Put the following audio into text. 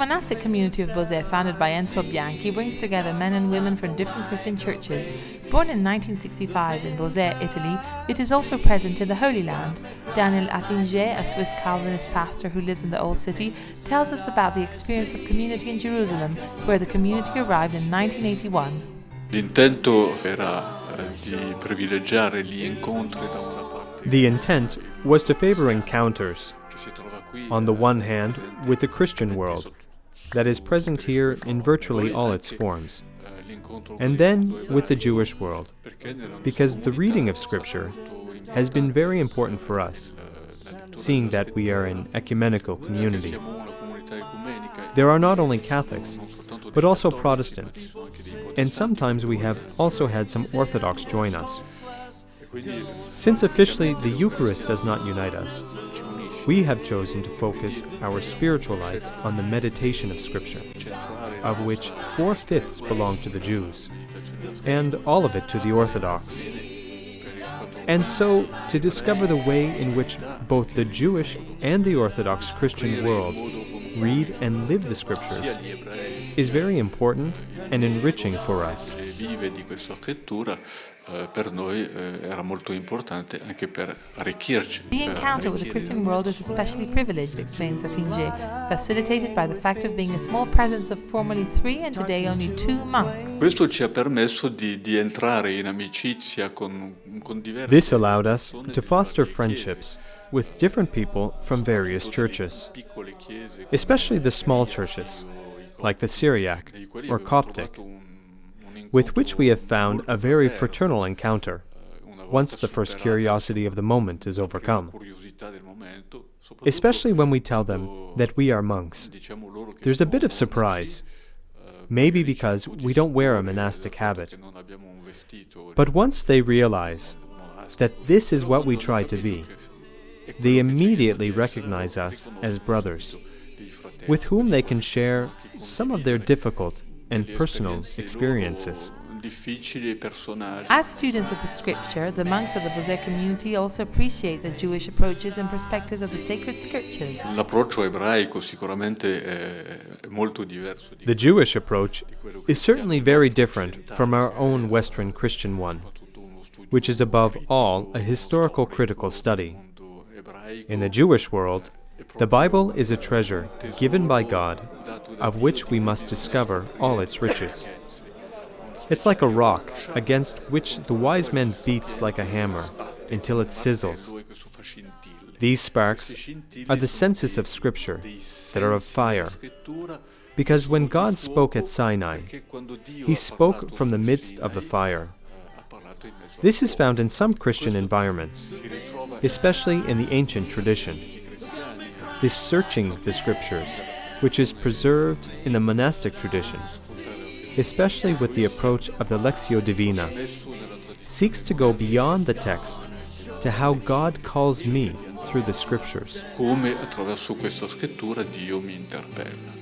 monastic community of Bose, founded by Enzo Bianchi, brings together men and women from different Christian churches. Born in 1965 in Bose, Italy, it is also present in the Holy Land. Daniel Attinger, a Swiss Calvinist pastor who lives in the Old City, tells us about the experience of community in Jerusalem, where the community arrived in 1981. L'intento era di privilegiare gli incontri da una parte. The intent was to favor encounters, on the one hand, with the Christian world, that is present here in virtually all its forms, and then with the Jewish world, because the reading of Scripture has been very important for us, seeing that we are an ecumenical community. There are not only Catholics, but also Protestants, and sometimes we have also had some Orthodox join us. Since officially the Eucharist does not unite us, we have chosen to focus our spiritual life on the meditation of Scripture, of which 4/5 belong to the Jews, and all of it to the Orthodox. And so, to discover the way in which both the Jewish and the Orthodox Christian world read and live the Scriptures is very important and enriching for us. Per noi era molto importante anche per arricchirci. The encounter with the Christian world is especially privileged, explains Attinger, facilitated by the fact of being a small presence of formerly 3 and today only 2 monks. Questo ci ha permesso di entrare in amicizia con diversi. This allowed us to foster friendships with different people from various churches, especially the small churches, like the Syriac or Coptic, with which we have found a very fraternal encounter, once the first curiosity of the moment is overcome. Especially when we tell them that we are monks. There's a bit of surprise, maybe because we don't wear a monastic habit. But once they realize that this is what we try to be, they immediately recognize us as brothers, with whom they can share some of their difficult and personal experiences. As students of the Scripture, the monks of the Bose community also appreciate the Jewish approaches and perspectives of the sacred Scriptures. L'approccio ebraico sicuramente è molto diverso. The Jewish approach is certainly very different from our own Western Christian one, which is above all a historical critical study. In the Jewish world, the Bible is a treasure given by God, of which we must discover all its riches. It's like a rock against which the wise man beats like a hammer until it sizzles. These sparks are the senses of Scripture that are of fire, because when God spoke at Sinai, He spoke from the midst of the fire. This is found in some Christian environments, especially in the ancient tradition. This searching the Scriptures, which is preserved in the monastic tradition, especially with the approach of the Lectio Divina, seeks to go beyond the text to how God calls me through the Scriptures. Come attraverso questa scrittura Dio mi interpella.